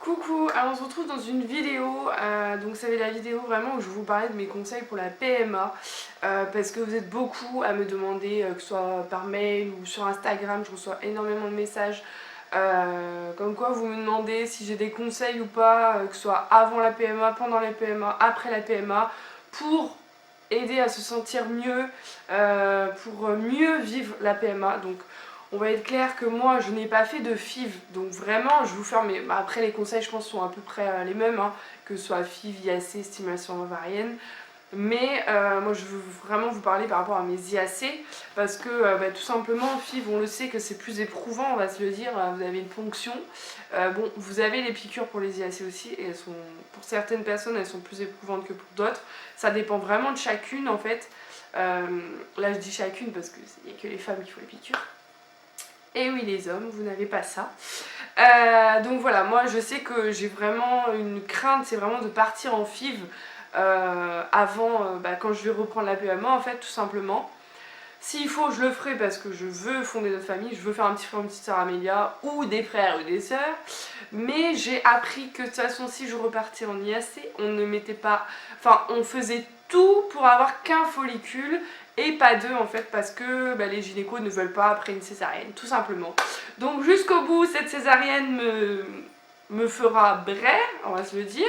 Coucou, alors on se retrouve dans une vidéo, donc c'est la vidéo vraiment où je vous parlais de mes conseils pour la PMA, parce que vous êtes beaucoup à me demander, que ce soit par mail ou sur Instagram, je reçois énormément de messages, comme quoi vous me demandez si j'ai des conseils ou pas, que ce soit avant la PMA, pendant la PMA, après la PMA, pour aider à se sentir mieux, pour mieux vivre la PMA. Donc on va être clair que moi je n'ai pas fait de FIV, donc vraiment je vous fais après les conseils je pense sont à peu près les mêmes, hein, que ce soit FIV, IAC, stimulation ovarienne. Mais moi je veux vraiment vous parler par rapport à mes IAC, parce que tout simplement FIV on le sait que c'est plus éprouvant, on va se le dire, vous avez une ponction. Bon, vous avez les piqûres pour les IAC aussi, et elles sont, pour certaines personnes elles sont plus éprouvantes que pour d'autres. Ça dépend vraiment de chacune en fait. Là je dis chacune parce qu'il n'y a que les femmes qui font les piqûres. Et oui les hommes, vous n'avez pas ça. Donc voilà, moi je sais que j'ai vraiment une crainte, c'est vraiment de partir en FIV avant, quand je vais reprendre la PMA en fait, tout simplement. S'il faut, je le ferai parce que je veux fonder notre famille, je veux faire un petit frère, une petite sœur Amélia, ou des frères ou des sœurs. Mais j'ai appris que de toute façon, si je repartais en IAC, on ne mettait pas... Enfin, on faisait tout pour avoir qu'un follicule et pas deux en fait, parce que les gynécos ne veulent pas après une césarienne, tout simplement. Donc jusqu'au bout, cette césarienne me fera braire, on va se le dire,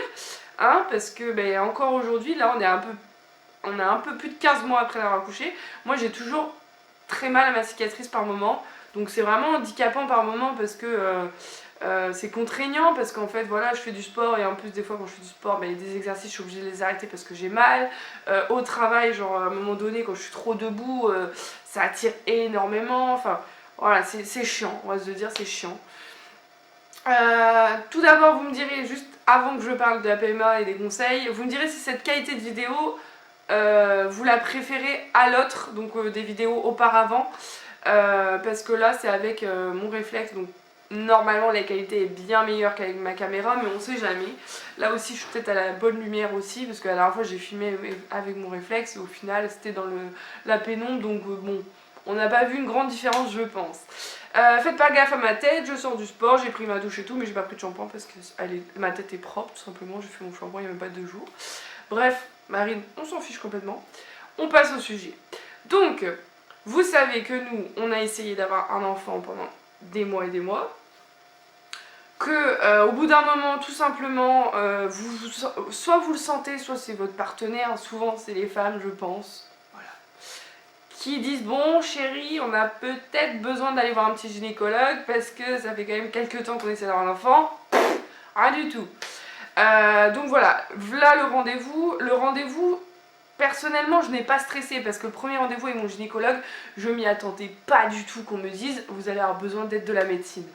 hein, parce que encore aujourd'hui, là on a un peu plus de 15 mois après l'avoir accouché. Moi j'ai toujours très mal à ma cicatrice par moment, donc c'est vraiment handicapant par moment parce que c'est contraignant, parce qu'en fait voilà, je fais du sport et en plus des fois quand je fais du sport, il y a des exercices, je suis obligée de les arrêter parce que j'ai mal. Au travail, genre à un moment donné quand je suis trop debout, ça attire énormément, enfin voilà, c'est chiant, on va se le dire, c'est chiant. Tout d'abord vous me direz, juste avant que je parle de la PMA et des conseils, vous me direz si cette qualité de vidéo vous la préférez à l'autre, donc des vidéos auparavant, parce que là c'est avec mon réflexe, donc normalement la qualité est bien meilleure qu'avec ma caméra, mais on sait jamais. Là aussi je suis peut-être à la bonne lumière aussi, parce que la dernière fois j'ai filmé avec mon réflexe et au final c'était dans la pénombre, donc bon, on n'a pas vu une grande différence je pense. Faites pas gaffe à ma tête, je sors du sport, j'ai pris ma douche et tout, mais j'ai pas pris de shampoing parce que ma tête est propre tout simplement, j'ai fait mon shampoing il n'y a même pas 2 jours. Bref, Marine, on s'en fiche complètement. On passe au sujet. Donc, vous savez que nous, on a essayé d'avoir un enfant pendant des mois et des mois. Que au bout d'un moment, tout simplement, soit vous le sentez, soit c'est votre partenaire. Souvent, c'est les femmes, je pense. Voilà. Qui disent, bon chérie, on a peut-être besoin d'aller voir un petit gynécologue parce que ça fait quand même quelques temps qu'on essaie d'avoir un enfant. Rien du tout. Donc voilà, le rendez-vous, personnellement je n'ai pas stressé parce que le premier rendez-vous avec mon gynécologue, je m'y attendais pas du tout qu'on me dise vous allez avoir besoin d'aide de la médecine.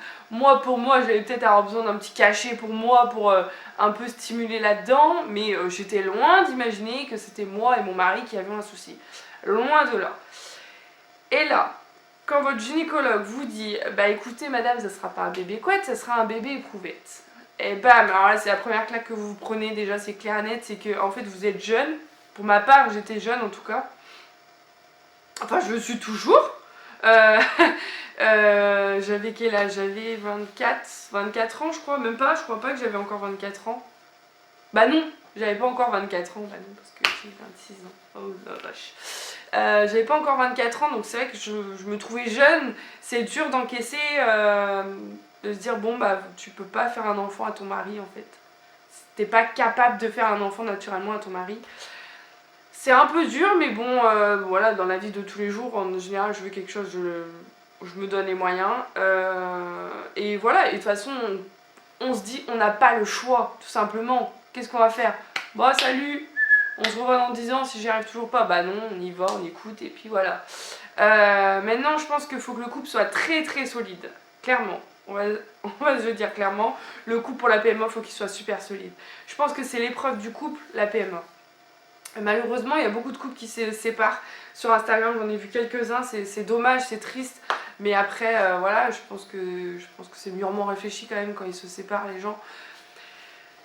Pour moi j'allais peut-être avoir besoin d'un petit cachet pour moi pour un peu stimuler là-dedans, mais j'étais loin d'imaginer que c'était moi et mon mari qui avions un souci. Loin de là. Et là, quand votre gynécologue vous dit écoutez madame, ça sera pas un bébé couette, ça sera un bébé éprouvette. Et bam, alors là c'est la première claque que vous prenez, déjà c'est clair et net, c'est que en fait vous êtes jeune. Pour ma part j'étais jeune en tout cas. Enfin je le suis toujours. J'avais quel âge? J'avais 24 ans je crois, même pas, je crois pas que j'avais encore 24 ans. Bah non, j'avais pas encore 24 ans, bah non parce que j'ai 26 ans. Oh la vache. J'avais pas encore 24 ans, donc c'est vrai que je me trouvais jeune. C'est dur d'encaisser, de se dire bon tu peux pas faire un enfant à ton mari en fait. T'es pas capable de faire un enfant naturellement à ton mari. C'est un peu dur, mais bon, voilà, dans la vie de tous les jours, en général, je veux quelque chose, je me donne les moyens. Et voilà, et de toute façon, on se dit, on n'a pas le choix, tout simplement. Qu'est-ce qu'on va faire? Bon, salut, on se revoit dans 10 ans, si j'y arrive toujours pas, bah non, on y va, on écoute, et puis voilà. Maintenant, je pense qu'il faut que le couple soit très très solide, clairement. On va se le dire clairement, le couple pour la PMA, il faut qu'il soit super solide. Je pense que c'est l'épreuve du couple, la PMA. Malheureusement, il y a beaucoup de couples qui se séparent. Sur Instagram, j'en ai vu quelques-uns, c'est dommage, c'est triste. Mais après, voilà, je pense que c'est mûrement réfléchi quand même quand ils se séparent, les gens.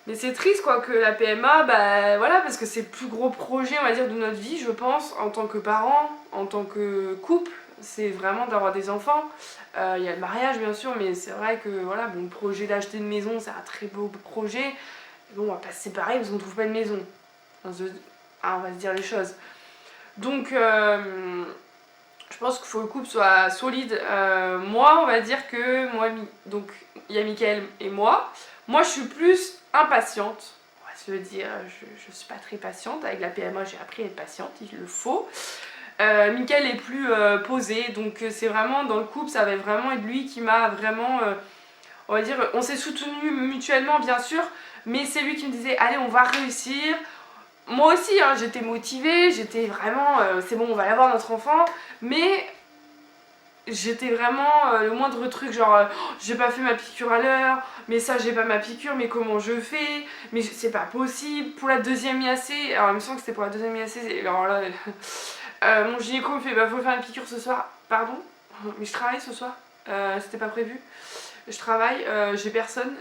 Mais c'est triste quoi que la PMA, voilà, parce que c'est le plus gros projet, on va dire, de notre vie, je pense, en tant que parents, en tant que couple. c'est vraiment d'avoir des enfants. Il y a le mariage bien sûr, mais c'est vrai que voilà, bon, le projet d'acheter une maison, c'est un très beau projet. Bon, on va pas se séparer parce qu'on trouve pas de maison. On va se dire les choses. Donc, je pense qu'il faut que le couple soit solide. Moi, on va dire que donc il y a Mickaël et moi. Moi, je suis plus impatiente. On va se le dire, je suis pas très patiente. Avec la PMA, j'ai appris à être patiente, il le faut. Mickaël est plus posé, donc c'est vraiment dans le couple, ça va vraiment être lui qui m'a vraiment, on va dire, on s'est soutenus mutuellement bien sûr, mais c'est lui qui me disait allez on va réussir. Moi aussi hein, j'étais motivée, j'étais vraiment, c'est bon on va avoir notre enfant, mais j'étais vraiment le moindre truc genre j'ai pas fait ma piqûre à l'heure, mais ça j'ai pas ma piqûre, mais comment je fais, mais c'est pas possible. Pour la deuxième IAC, alors il me semble que c'était pour la deuxième IAC, alors là... mon gynéco me fait bah faut faire une piqûre ce soir, pardon, mais je travaille ce soir, c'était pas prévu, je travaille, j'ai personne,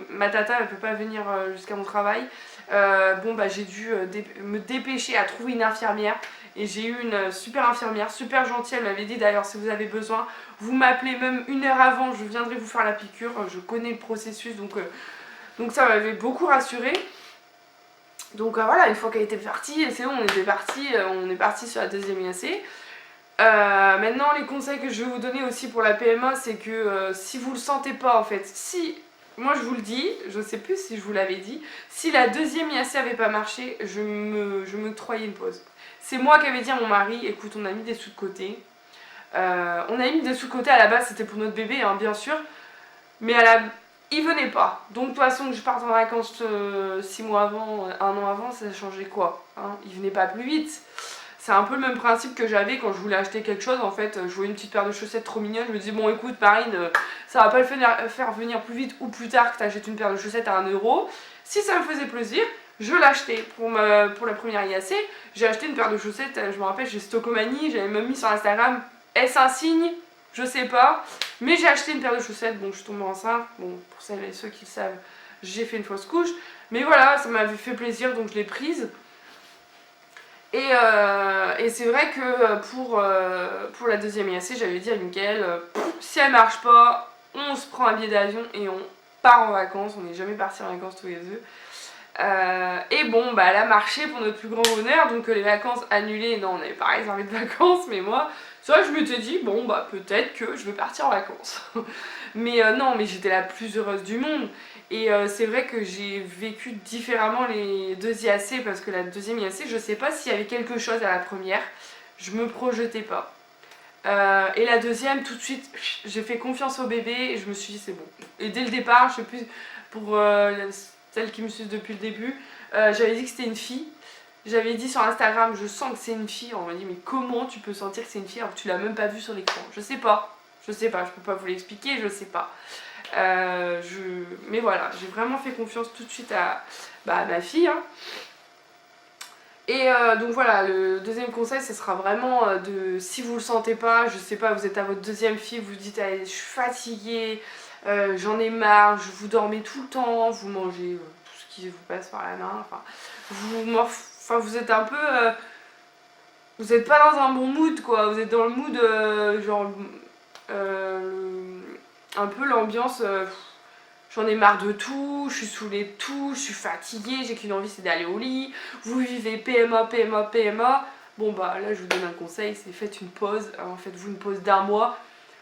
ma tata elle peut pas venir jusqu'à mon travail, bon bah j'ai dû me dépêcher à trouver une infirmière et j'ai eu une super infirmière, super gentille, elle m'avait dit d'ailleurs si vous avez besoin, vous m'appelez même 1 heure avant, je viendrai vous faire la piqûre, je connais le processus donc ça m'avait beaucoup rassurée. Donc voilà, une fois qu'elle était partie, c'est bon, on est parti sur la deuxième IAC. Maintenant, les conseils que je vais vous donner aussi pour la PMA, c'est que si vous le sentez pas en fait, moi je vous le dis, je sais plus si je vous l'avais dit, si la deuxième IAC avait pas marché, je m'octroyais une pause. C'est moi qui avais dit à mon mari, écoute, on a mis des sous de côté. On a mis des sous de côté à la base, c'était pour notre bébé, hein, bien sûr, mais il venait pas. Donc de toute façon que je parte en vacances 6 mois avant, 1 an avant, ça changeait quoi hein, il venait pas plus vite. C'est un peu le même principe que j'avais quand je voulais acheter quelque chose. En fait, je voyais une petite paire de chaussettes trop mignonne. Je me dis, bon écoute Marine, ça va pas le faire venir plus vite ou plus tard que t'achètes une paire de chaussettes à 1 €. Si ça me faisait plaisir, je l'achetais. Pour la première IAC, j'ai acheté une paire de chaussettes, je me rappelle, chez Stockomanie. J'avais même mis sur Instagram, est-ce un signe? Je sais pas, mais j'ai acheté une paire de chaussettes, donc je suis tombée enceinte. Bon, pour celles et ceux qui le savent, j'ai fait une fausse couche, mais voilà, ça m'avait fait plaisir, donc je l'ai prise. Et c'est vrai que pour la deuxième IAC, j'avais dit à Mickaël, si elle marche pas, on se prend un billet d'avion et on part en vacances. On n'est jamais partis en vacances tous les deux. Et bon, bah elle a marché pour notre plus grand bonheur, donc les vacances annulées, non, on n'avait pas réservé de vacances, mais moi, c'est vrai que je m'étais dit, bon, bah peut-être que je vais partir en vacances. Mais non, mais j'étais la plus heureuse du monde. Et c'est vrai que j'ai vécu différemment les deux IAC, parce que la deuxième IAC, je sais pas s'il y avait quelque chose à la première, je me projetais pas. Et la deuxième, tout de suite, j'ai fait confiance au bébé et je me suis dit c'est bon. Et dès le départ, je sais plus, pour celles qui me suivent depuis le début, j'avais dit que c'était une fille. J'avais dit sur Instagram, je sens que c'est une fille. On m'a dit mais comment tu peux sentir que c'est une fille alors que tu l'as même pas vue sur l'écran? Je sais pas, je peux pas vous l'expliquer, je sais pas. Mais voilà, j'ai vraiment fait confiance tout de suite à ma fille. Hein. Et donc voilà, le deuxième conseil, ce sera vraiment si vous le sentez pas, je sais pas, vous êtes à votre deuxième fille, vous dites allez, je suis fatiguée, j'en ai marre, vous dormez tout le temps, vous mangez tout ce qui vous passe par la main, enfin vous êtes un peu, vous n'êtes pas dans un bon mood quoi, vous êtes dans le mood genre un peu l'ambiance. J'en ai marre de tout, je suis saoulée de tout, je suis fatiguée, j'ai qu'une envie c'est d'aller au lit. Vous vivez PMA, PMA, PMA. Bon bah là je vous donne un conseil, c'est faites une pause. Alors, faites-vous une pause d'1 mois.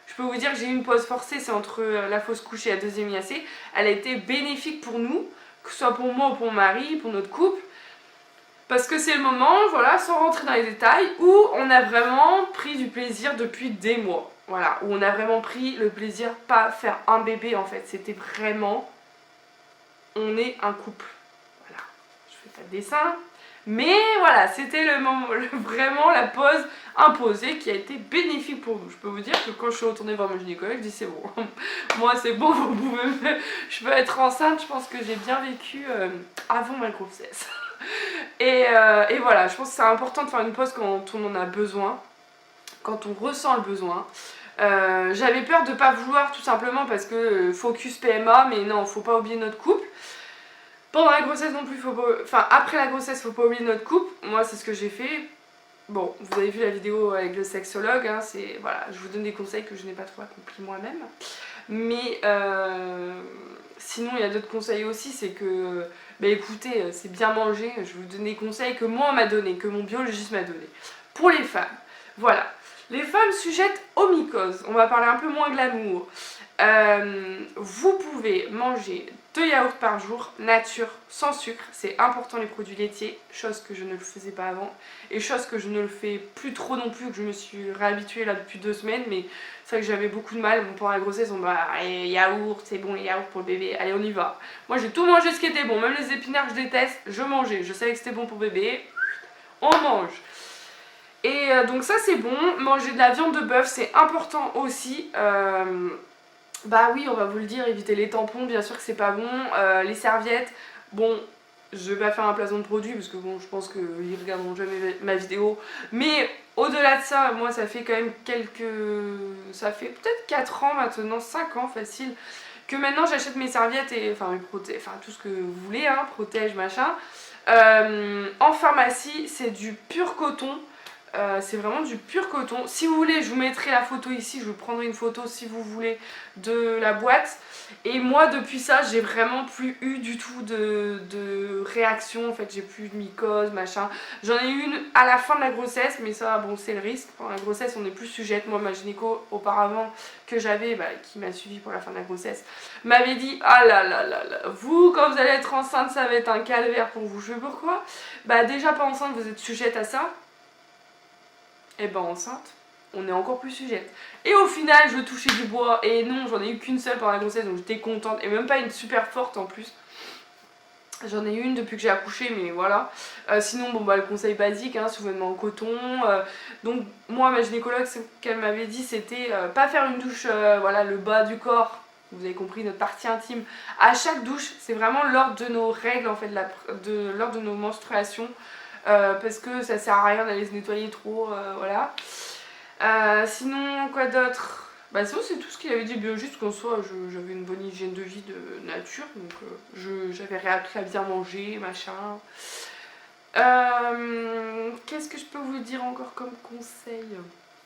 Je peux vous dire que j'ai eu une pause forcée, c'est entre la fausse couche et la deuxième IAC. Elle a été bénéfique pour nous, que ce soit pour moi ou pour mon mari, pour notre couple. Parce que c'est le moment, voilà, sans rentrer dans les détails, où on a vraiment pris du plaisir depuis des mois. Voilà, où on a vraiment pris le plaisir, pas faire un bébé en fait, c'était vraiment, on est un couple. Voilà, je fais pas de dessin, mais voilà, c'était le moment, vraiment la pause imposée qui a été bénéfique pour nous. Je peux vous dire que quand je suis retournée voir mon gynécologue, je dis c'est bon, moi c'est bon, je peux être enceinte, je pense que j'ai bien vécu avant ma grossesse. Et voilà, je pense que c'est important de faire une pause quand on en a besoin, quand on ressent le besoin. J'avais peur de pas vouloir tout simplement parce que focus PMA, mais non, faut pas oublier notre couple. Pendant la grossesse non plus, après la grossesse, faut pas oublier notre couple. Moi, c'est ce que j'ai fait. bon, vous avez vu la vidéo avec le sexologue, hein, voilà, je vous donne des conseils que je n'ai pas trop accomplis moi-même. Mais sinon, il y a d'autres conseils aussi, c'est que, bah écoutez, c'est bien manger. Je vous donne des conseils que moi on m'a donné, que mon biologiste m'a donné. Pour les femmes, voilà. Les femmes sujettes aux mycoses, on va parler un peu moins glamour. Vous pouvez manger 2 yaourts par jour, nature, sans sucre. C'est important les produits laitiers, chose que je ne le faisais pas avant. Et chose que je ne le fais plus trop non plus, que je me suis réhabituée là depuis 2 semaines. Mais c'est vrai que j'avais beaucoup de mal. Pendant la grossesse, on m'a dit yaourt, c'est bon les yaourts pour le bébé, allez on y va. Moi j'ai tout mangé ce qui était bon, même les épinards que je déteste, je mangeais. Je savais que c'était bon pour bébé, on mange. Et donc ça c'est bon. Manger de la viande de bœuf c'est important aussi. Bah oui, on va vous le dire, évitez les tampons, bien sûr que c'est pas bon. Les serviettes, bon, je vais pas faire un placement de produit parce que bon, je pense qu'ils regarderont jamais ma vidéo. Mais au-delà de ça, moi ça fait quand même ça fait peut-être 4 ans maintenant, 5 ans facile, que maintenant j'achète mes serviettes et enfin tout ce que vous voulez, hein, protège, machin. En pharmacie, c'est du pur coton. C'est vraiment du pur coton. Si vous voulez, je vous mettrai la photo ici, je vous prendrai une photo si vous voulez de la boîte. Et moi depuis ça, j'ai vraiment plus eu du tout de réaction. En fait, j'ai plus de mycose, machin. J'en ai eu une à la fin de la grossesse, mais ça, bon, c'est le risque. Pendant la grossesse, on est plus sujette. Moi, ma gynéco auparavant que j'avais, qui m'a suivi pour la fin de la grossesse, m'avait dit ah là là là là, vous quand vous allez être enceinte, ça va être un calvaire pour vous. Je sais pourquoi. Déjà pas enceinte, vous êtes sujette à ça. Et enceinte, on est encore plus sujette. Et au final, je touchais du bois. Et non, j'en ai eu qu'une seule pendant la grossesse, donc j'étais contente. Et même pas une super forte en plus. J'en ai eu une depuis que j'ai accouché, mais voilà. Sinon, le conseil basique, hein, sous-vêtements en coton. Donc, moi, ma gynécologue, ce qu'elle m'avait dit, c'était pas faire une douche, voilà, le bas du corps. Vous avez compris, notre partie intime. À chaque douche, c'est vraiment l'ordre de nos règles, en fait, l'ordre de nos menstruations. Parce que ça sert à rien d'aller se nettoyer trop, voilà. Sinon, quoi d'autre? Sinon c'est tout ce qu'il avait dit biologiste, qu'en soi j'avais une bonne hygiène de vie de nature, donc j'avais réappris à bien manger, machin. Qu'est-ce que je peux vous dire encore comme conseil?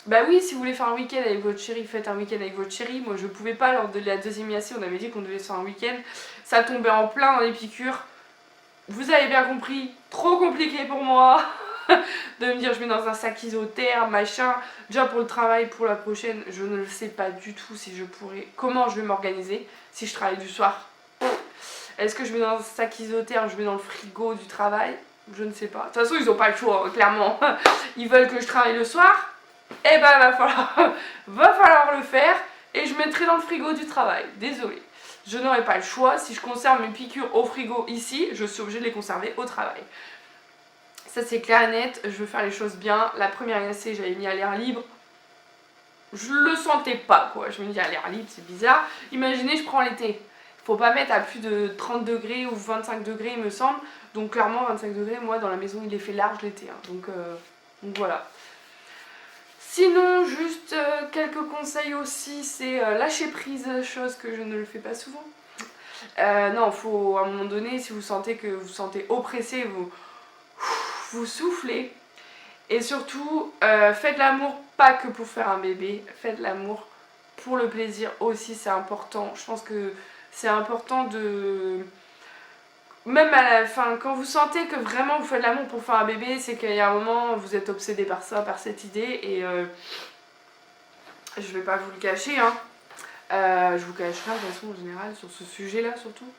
Oui, si vous voulez faire un week-end avec votre chérie, faites un week-end avec votre chérie. Moi je pouvais pas, lors de la deuxième IAC, on avait dit qu'on devait se faire un week-end. Ça tombait en plein dans les piqûres. Vous avez bien compris, trop compliqué pour moi de me dire je mets dans un sac isotherme, machin. Déjà pour le travail, pour la prochaine, je ne le sais pas du tout si je pourrais, comment je vais m'organiser si je travaille du soir. Est-ce que je mets dans un sac isotherme, je mets dans le frigo du travail? Je ne sais pas. De toute façon, ils n'ont pas le choix, hein, clairement. Ils veulent que je travaille le soir. Va falloir le faire et je mettrai dans le frigo du travail. Désolée. Je n'aurai pas le choix. Si je conserve mes piqûres au frigo ici, je suis obligée de les conserver au travail. Ça c'est clair et net, je veux faire les choses bien. La première IAC, j'avais mis à l'air libre. Je le sentais pas quoi. Je me dis à l'air libre, c'est bizarre. Imaginez, je prends l'été. Il faut pas mettre à plus de 30 degrés ou 25 degrés, il me semble. Donc clairement, 25 degrés, moi dans la maison, il est fait large l'été. Hein. Donc voilà. Sinon, juste quelques conseils aussi, c'est lâcher prise, chose que je ne le fais pas souvent. Non, faut à un moment donné, si vous sentez que vous sentez oppressé, vous soufflez. Et surtout, faites l'amour pas que pour faire un bébé, faites l'amour pour le plaisir aussi, c'est important. Je pense que c'est important de... Même à la fin, quand vous sentez que vraiment vous faites l'amour pour faire un bébé, c'est qu'il y a un moment, vous êtes obsédé par ça, par cette idée. Et je vais pas vous le cacher, hein. Je vous cache rien de toute façon en général sur ce sujet-là surtout.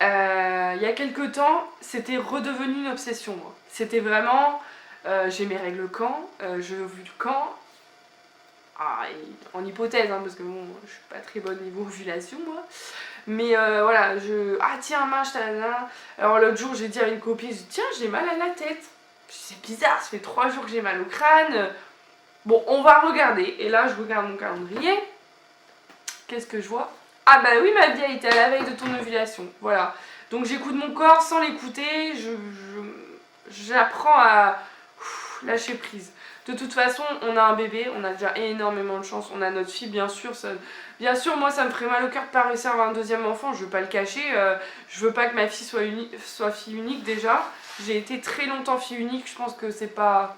Il y a quelques temps, c'était redevenu une obsession. C'était vraiment, j'ai mes règles quand, je ovule quand. En hypothèse, hein, parce que bon, je suis pas très bonne niveau ovulation moi. Mais voilà, tiens, mince, alors l'autre jour j'ai dit à une copine, tiens, j'ai mal à la tête. C'est bizarre, ça fait 3 jours que j'ai mal au crâne. Bon, on va regarder. Et là, je regarde mon calendrier. Qu'est-ce que je vois? Ah oui, ma vieille, t'es à la veille de ton ovulation. Voilà. Donc j'écoute mon corps sans l'écouter. J'apprends à lâcher prise. De toute façon, on a un bébé, on a déjà énormément de chance. On a notre fille, bien sûr. Bien sûr, moi, ça me ferait mal au cœur de pas réussir à avoir un deuxième enfant. Je veux pas le cacher. Je veux pas que ma fille soit fille unique déjà. J'ai été très longtemps fille unique. Je pense que c'est pas...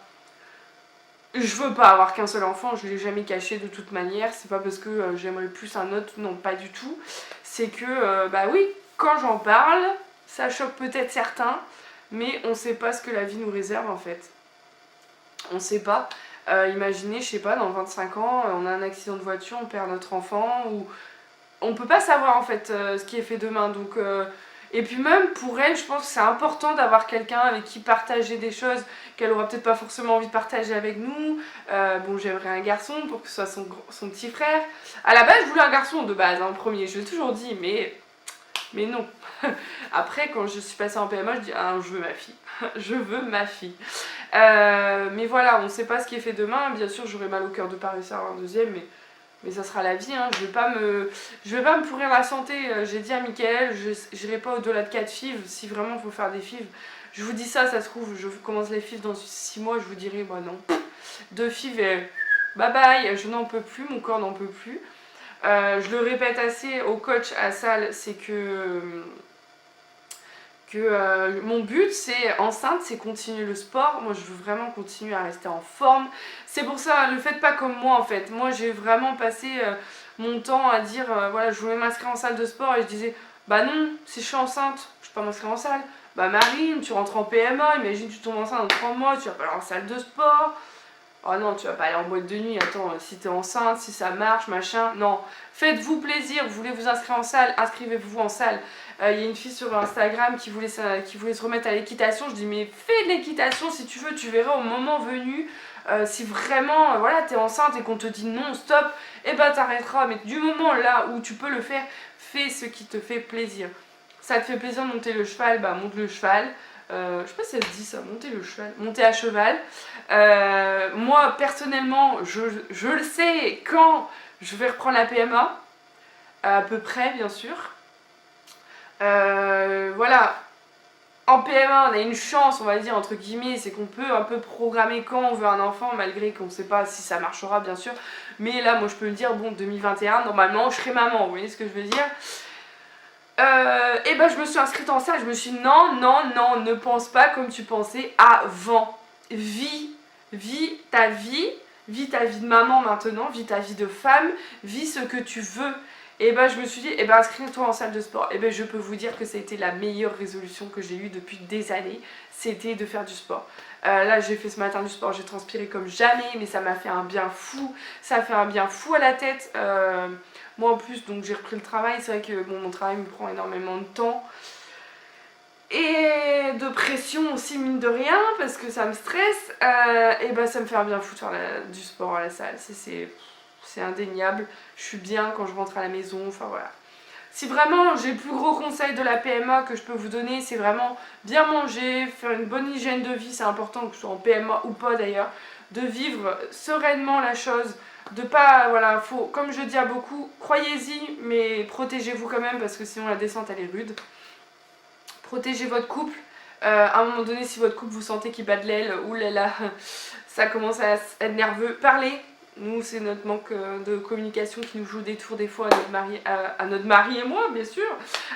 Je veux pas avoir qu'un seul enfant, je l'ai jamais caché de toute manière, c'est pas parce que j'aimerais plus un autre, non pas du tout. C'est que, bah oui, quand j'en parle, ça choque peut-être certains, mais on sait pas ce que la vie nous réserve en fait. On sait pas. Imaginez, je sais pas, dans 25 ans, on a un accident de voiture, on perd notre enfant, ou on peut pas savoir en fait ce qui est fait demain. Donc, et puis même pour elle, je pense que c'est important d'avoir quelqu'un avec qui partager des choses qu'elle aura peut-être pas forcément envie de partager avec nous. Bon, j'aimerais un garçon pour que ce soit son petit frère. À la base, je voulais un garçon de base, en premier, je l'ai toujours dit, mais non. Après, quand je suis passée en PMA, je dis ah, je veux ma fille. Je veux ma fille. Mais voilà, on sait pas ce qui est fait demain. Bien sûr, j'aurais mal au cœur de pas réussir à avoir un deuxième, mais ça sera la vie, hein. Je vais pas me pourrir la santé. J'ai dit à Mickaël, je n'irai pas au-delà de 4 FIV. Si vraiment il faut faire des FIV, je vous dis ça se trouve, je commence les FIV dans 6 mois, je vous dirai, bah non. 2 FIV et bye bye, je n'en peux plus, mon corps n'en peut plus. Je le répète assez au coach à la salle, c'est que mon but c'est enceinte, c'est continuer le sport. Moi je veux vraiment continuer à rester en forme. C'est pour ça, ne le faites pas comme moi en fait. Moi j'ai vraiment passé mon temps à dire voilà, je voulais m'inscrire en salle de sport et je disais bah non, si je suis enceinte, je peux pas m'inscrire en salle. Bah Marine, tu rentres en PMA, imagine tu tombes enceinte dans 3 mois, tu vas pas aller en salle de sport. Oh non, tu vas pas aller en boîte de nuit, attends, si t'es enceinte, si ça marche, machin. Non, faites-vous plaisir, vous voulez vous inscrire en salle, inscrivez-vous en salle. Il y a une fille sur Instagram qui voulait se remettre à l'équitation. Je dis, mais fais de l'équitation si tu veux, tu verras au moment venu. Si vraiment, voilà, t'es enceinte et qu'on te dit non, stop, et ben t'arrêteras. Mais du moment là où tu peux le faire, fais ce qui te fait plaisir. Ça te fait plaisir de monter le cheval, bah monte le cheval. Je sais pas si ça se dit ça, monter le cheval, monter à cheval. Moi personnellement, je le sais quand je vais reprendre la PMA, à peu près bien sûr. Voilà, en PMA on a une chance, on va dire entre guillemets, c'est qu'on peut un peu programmer quand on veut un enfant, malgré qu'on ne sait pas si ça marchera bien sûr. Mais là moi je peux me dire, bon 2021 normalement je serai maman, vous voyez ce que je veux dire. Et ben je me suis inscrite en salle, je me suis dit non, non, non, ne pense pas comme tu pensais avant. Vis ta vie, vis ta vie de maman maintenant, vis ta vie de femme, vis ce que tu veux. Et ben je me suis dit, et ben inscris-toi en salle de sport. Et ben je peux vous dire que ça a été la meilleure résolution que j'ai eue depuis des années, c'était de faire du sport. Là j'ai fait ce matin du sport, j'ai transpiré comme jamais, mais ça m'a fait un bien fou, ça a fait un bien fou à la tête. Moi en plus, donc j'ai repris le travail, c'est vrai que bon, mon travail me prend énormément de temps. Et de pression aussi, mine de rien, parce que ça me stresse. Et ben ça me fait un bien fou de faire du sport à la salle. C'est indéniable. Je suis bien quand je rentre à la maison, enfin voilà. Si vraiment j'ai le plus gros conseil de la PMA que je peux vous donner, c'est vraiment bien manger, faire une bonne hygiène de vie, c'est important que ce soit en PMA ou pas d'ailleurs, de vivre sereinement la chose, de pas, voilà, faut, comme je dis à beaucoup, croyez-y, mais protégez-vous quand même parce que sinon la descente elle est rude. Protégez votre couple, à un moment donné si votre couple vous sentez qu'il bat de l'aile, oulala, ça commence à être nerveux, parlez. Nous, c'est notre manque de communication qui nous joue des tours des fois à notre mari et moi, bien sûr,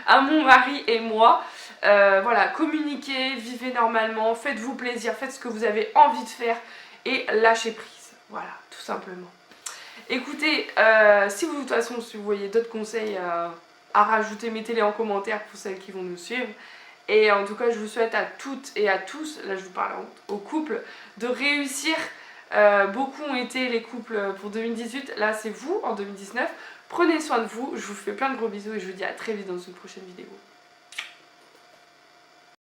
à mon mari et moi. Voilà, communiquez, vivez normalement, faites-vous plaisir, faites ce que vous avez envie de faire et lâchez prise. Voilà, tout simplement. Écoutez, si vous, de toute façon, si vous voyez d'autres conseils à rajouter, mettez-les en commentaire pour celles qui vont nous suivre. Et en tout cas, je vous souhaite à toutes et à tous, là je vous parle au couple, de réussir. Beaucoup ont été les couples pour 2018, là c'est vous en 2019. Prenez soin de vous, je vous fais plein de gros bisous et je vous dis à très vite dans une prochaine vidéo.